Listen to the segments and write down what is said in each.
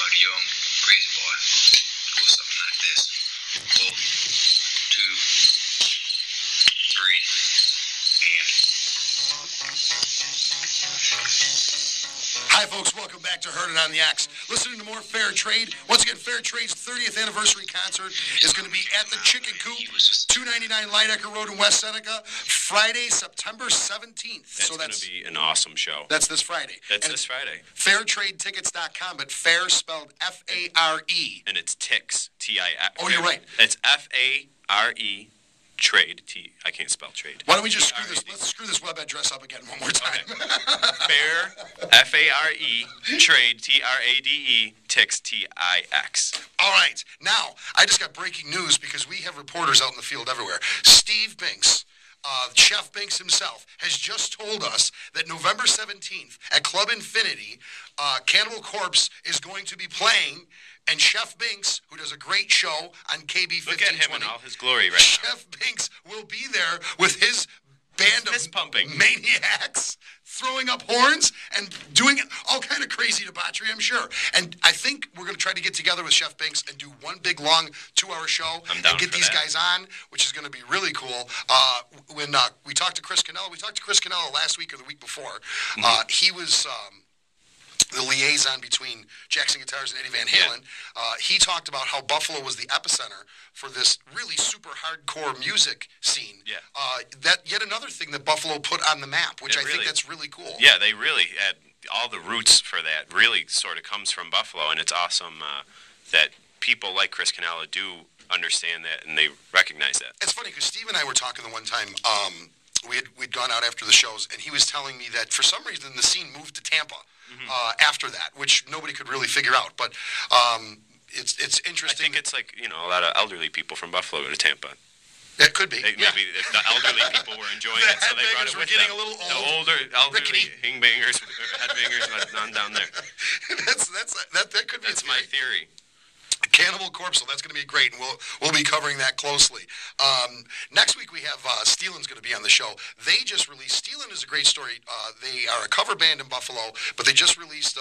about a young crazy boy who was something like this. 1, 2, 3, and... Hi, folks. Welcome back to Heard It on the X. Listening to more Fair Trade. Once again, Fair Trade's 30th anniversary concert is going to be at the Chicken Coop, 299 Lydecker Road in West Seneca, Friday, September 17th. That's going to be an awesome show. That's this Friday. That's this Friday. FairTradeTickets.com, but fair spelled F-A-R-E. And it's Tix, T-I-X. Oh, you're right. It's F-A-R-E. Trade, I can't spell trade. Why don't we just screw this? Let's screw this web address up again one more time. Okay. Fair, F-A-R-E, trade, T-R-A-D-E, Tix, T-I-X. All right. Now, I just got breaking news because we have reporters out in the field everywhere. Steve Binks, Chef Binks himself, has just told us that November 17th at Club Infinity, Cannibal Corpse is going to be playing. And Chef Binks, who does a great show on KB 1520. Look at him in all his glory right now. Chef Binks will be there with his band of maniacs, throwing up horns and doing all kind of crazy debauchery, I'm sure. And I think we're going to try to get together with Chef Binks and do one big, long 2-hour show and get these guys on, which is going to be really cool. When we talked to Chris Cannella, last week or the week before. He was... the liaison between Jackson Guitars and Eddie Van Halen. Yeah. He talked about how Buffalo was the epicenter for this really super hardcore music scene. Yeah. That yet another thing that Buffalo put on the map, which I think that's really cool. Yeah, they really had all the roots for that. Really sort of comes from Buffalo, and it's awesome that people like Chris Cannella do understand that and they recognize that. It's funny because Steve and I were talking the one time. We'd gone out after the shows, and he was telling me that for some reason the scene moved to Tampa. After that, which nobody could really figure out, but it's interesting. I think it's like a lot of elderly people from Buffalo go to Tampa. It could be. Maybe the elderly people were enjoying it, so they brought it with them. A little old. The older elderly hingbangers, headbangers went on there. That could be. That's my theory. Cannibal Corpse, so that's going to be great, and we'll be covering that closely. Next week we have Steelin's going to be on the show. They just released, Steelin is a great story. They are a cover band in Buffalo, but they just released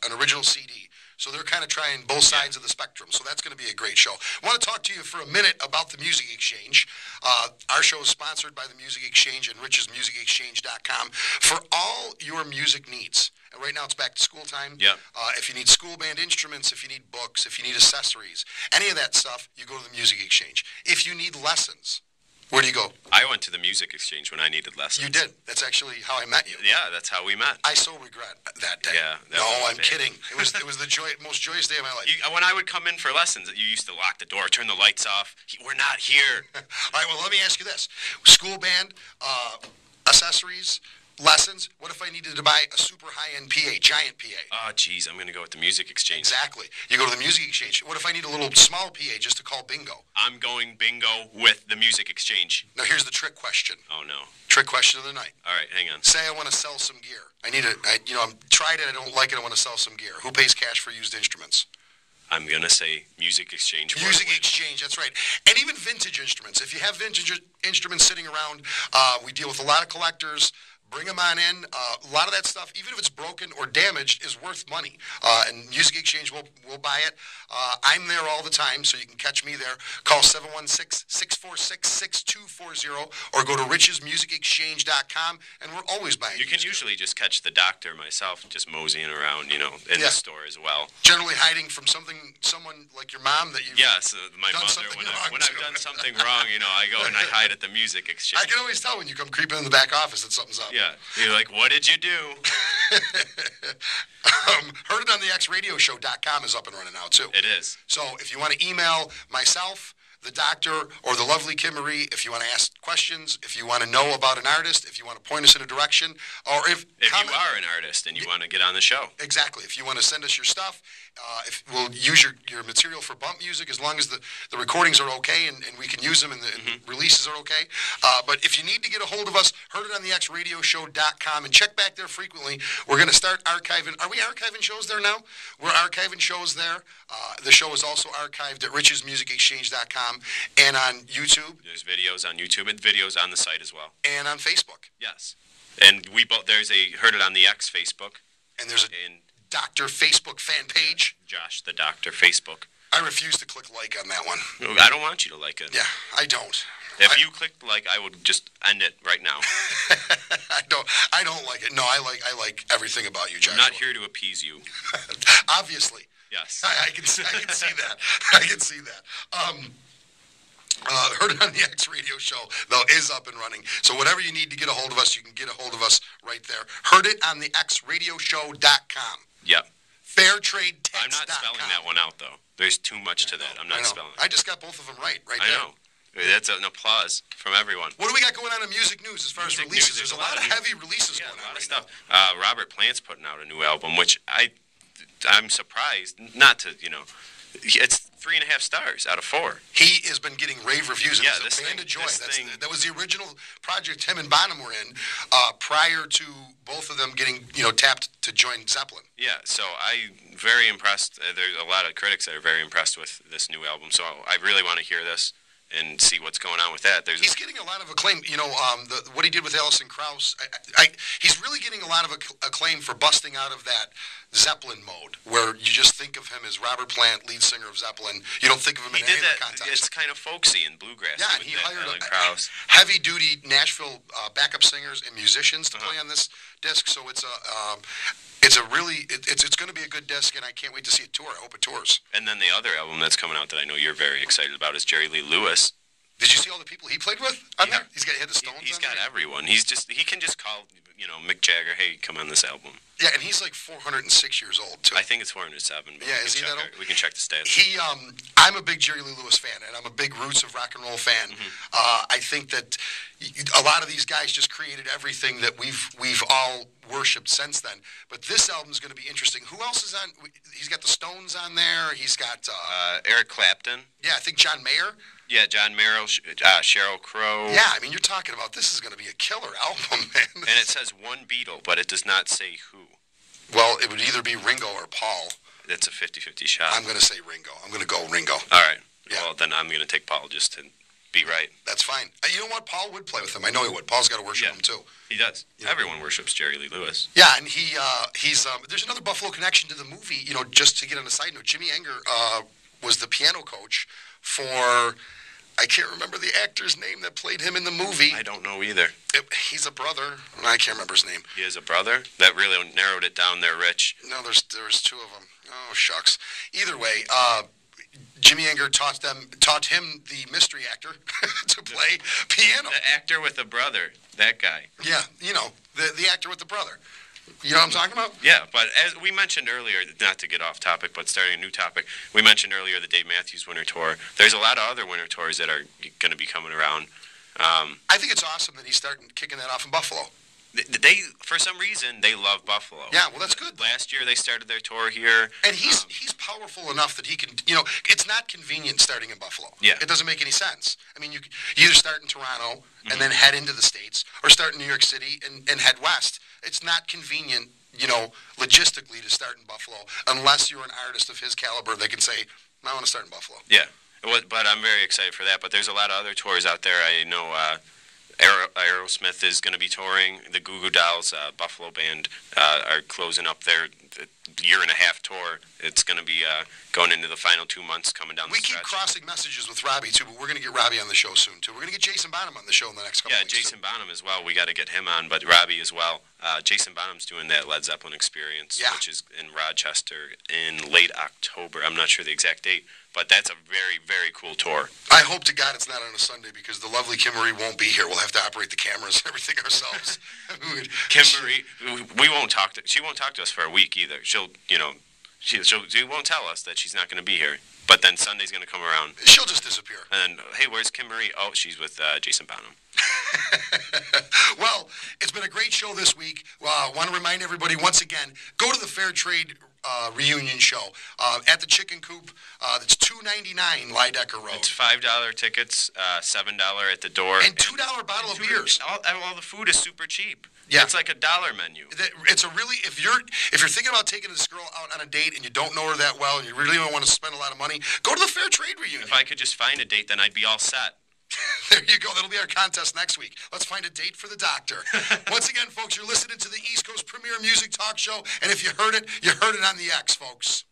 an original CD. So they're kind of trying both sides of the spectrum. So that's going to be a great show. I want to talk to you for a minute about the Music Exchange. Our show is sponsored by the Music Exchange and richesmusicexchange.com for all your music needs. And right now it's back to school time. Yeah. If you need school band instruments, if you need books, if you need accessories, any of that stuff, you go to the Music Exchange. If you need lessons, where do you go? I went to the Music Exchange when I needed lessons. You did. That's actually how I met you. Yeah, that's how we met. I so regret that day. Yeah. No, I'm kidding. It was the most joyous day of my life. When I would come in for lessons, you used to lock the door, turn the lights off. We're not here. All right, well, let me ask you this. School band, accessories, lessons. What if I needed to buy a super high-end PA, giant PA? Oh, geez, I'm going to go with the Music Exchange. Exactly. You go to the Music Exchange. What if I need a little small PA just to call bingo? I'm going bingo with the Music Exchange. Now, here's the trick question. Oh, no. Trick question of the night. All right, hang on. Say I want to sell some gear. I'm tried it, I don't like it, I want to sell some gear. Who pays cash for used instruments? I'm going to say Music Exchange. Music Exchange, that's right. And even vintage instruments. If you have vintage instruments sitting around, we deal with a lot of collectors. Bring them on in. A lot of that stuff, even if it's broken or damaged, is worth money. And Music Exchange will buy it. I'm there all the time, so you can catch me there. Call 716-646-6240 or go to richesmusicexchange.com, and we're always buying. You can usually just catch the doctor, myself, just moseying around, in the store as well. Generally hiding from someone like your mom that you've my mother. When I've done something wrong, I go and I hide at the Music Exchange. I can always tell when you come creeping in the back office that something's up. Yeah, you're like, what did you do? HeardItOnTheXRadioshow.com is up and running now, too. It is. So if you want to email myself, the doctor, or the lovely Kim Marie, if you want to ask questions, if you want to know about an artist, if you want to point us in a direction, or if you are an artist and you want to get on the show. Exactly. If you want to send us your stuff, if we'll use your material for bump music as long as the recordings are okay and we can use them and the releases are okay. But if you need to get a hold of us, HeardItOnTheXRadioshow.com, and check back there frequently. We're going to start archiving. Are we archiving shows there now? We're archiving shows there. The show is also archived at richesmusicexchange.com and on YouTube. There's videos on YouTube and videos on the site as well. And on Facebook. Yes. And there's a Heard It on the X Facebook. And there's a Doctor Facebook fan page. Josh the Doctor Facebook. I refuse to click like on that one. I don't want you to like it. Yeah, I don't. If you clicked like, I would just end it right now. I don't like it. No, I like everything about you, Joshua. I'm not here to appease you. Obviously. Yes. I can see that. I can see that. Heard It on the X radio show, though, is up and running. So whatever you need to get a hold of us, you can get a hold of us right there. Heard It on the XRadioshow.com. Yep. Fairtradetext.com. I'm not spelling that one out, though. There's too much to that. I'm not spelling it. I just got both of them right there. I know. That's an applause from everyone. What do we got going on in music news as far as releases? There's a lot of heavy releases going on. A lot of stuff. Robert Plant's putting out a new album, which I'm surprised not to, it's 3.5 stars out of 4. He has been getting rave reviews. Yeah, this Band of Joy. That was the original project him and Bonham were in prior to both of them getting tapped to join Zeppelin. Yeah, so I'm very impressed. There's a lot of critics that are very impressed with this new album. So I really want to hear this and see what's going on with that. He's getting a lot of acclaim. What he did with Alison Krauss, he's really getting a lot of acclaim for busting out of that Zeppelin mode, where you just think of him as Robert Plant, lead singer of Zeppelin. You don't think of him in any other context. It's kind of folksy and bluegrass. Yeah, and he hired heavy-duty Nashville backup singers and musicians to play on this disc. So it's going to be a good disc, and I can't wait to see it tour. I hope it tours. And then the other album that's coming out that I know you're very excited about is Jerry Lee Lewis. Did you see all the people he played with on there? He had the Stones. He's got everyone. He can just call Mick Jagger, hey, come on this album. Yeah, and he's like 406 years old too. I think it's 407. Yeah, is he that old? We can check the stats. I'm a big Jerry Lee Lewis fan, and I'm a big Roots of Rock and Roll fan. Mm-hmm. I think that a lot of these guys just created everything that we've all worshipped since then. But this album's going to be interesting. Who else is on? He's got the Stones on there. He's got Eric Clapton. Yeah, I think John Mayer. Yeah, John Mayer, Sheryl Crow. Yeah, I mean, you're talking about this is going to be a killer album, man. And it says one Beatle, but it does not say who. Well, it would either be Ringo or Paul. It's a 50-50 shot. I'm going to say Ringo. I'm going to go Ringo. All right. Yeah. Well, then I'm going to take Paul just to be right. That's fine. You know what? Paul would play with him. I know he would. Paul's got to worship him, too. He does. Yeah. Everyone worships Jerry Lee Lewis. Yeah, and he's there's another Buffalo connection to the movie. Just to get on a side note, Jimmy Anger was the piano coach for... I can't remember the actor's name that played him in the movie. I don't know either. He's a brother. I can't remember his name. He is a brother? That really narrowed it down there, Rich. No, there's 2 of them. Oh, shucks. Either way, Jimmy Anger taught him, the mystery actor, to play piano. The actor with the brother, that guy. Yeah, the actor with the brother. You know what I'm talking about? Yeah, but as we mentioned earlier, not to get off topic, but starting a new topic, we mentioned earlier the Dave Matthews Winter Tour. There's a lot of other winter tours that are going to be coming around. I think it's awesome that he's starting kicking that off in Buffalo. They, for some reason, they love Buffalo. Yeah, well, that's good. Last year, they started their tour here. And he's powerful enough that he can, it's not convenient starting in Buffalo. Yeah. It doesn't make any sense. I mean, you either start in Toronto and then head into the States, or start in New York City and head west. It's not convenient, logistically to start in Buffalo, unless you're an artist of his caliber that can say, I want to start in Buffalo. Yeah, but I'm very excited for that. But there's a lot of other tours out there. I know Aerosmith is going to be touring. The Goo Goo Dolls Buffalo band are closing up their year-and-a-half tour. It's going to be going into the final 2 months coming down the stretch. We keep crossing messages with Robbie, too, but we're going to get Robbie on the show soon, too. We're going to get Jason Bonham on the show in the next couple weeks. Yeah, Jason Bonham as well. We got to get him on, but Robbie as well. Jason Bonham's doing that Led Zeppelin experience, which is in Rochester in late October. I'm not sure the exact date, but that's a very, very cool tour. I hope to God it's not on a Sunday, because the lovely Kim Marie won't be here. We'll have to operate the cameras and everything ourselves. Kim Marie, we won't talk to. She won't talk to us for a week either. She won't tell us that she's not going to be here. But then Sunday's going to come around. She'll just disappear. And then, hey, where's Kim Marie? Oh, she's with Jason Bonham. Well, it's been a great show this week. I want to remind everybody once again, go to the Fair Trade reunion show at the Chicken Coop. It's $2.99 Lydecker Road. It's $5 tickets, $7 at the door, and $2 bottle of beers. All the food is super cheap. Yeah. It's like a $1 menu. It's a really, if you're thinking about taking this girl out on a date and you don't know her that well and you really don't want to spend a lot of money, go to the Fair Trade reunion. If I could just find a date, then I'd be all set. There you go. That'll be our contest next week. Let's find a date for the doctor. Once again, folks, you're listening to the East Coast premier music talk show, and if you heard it on the X, folks.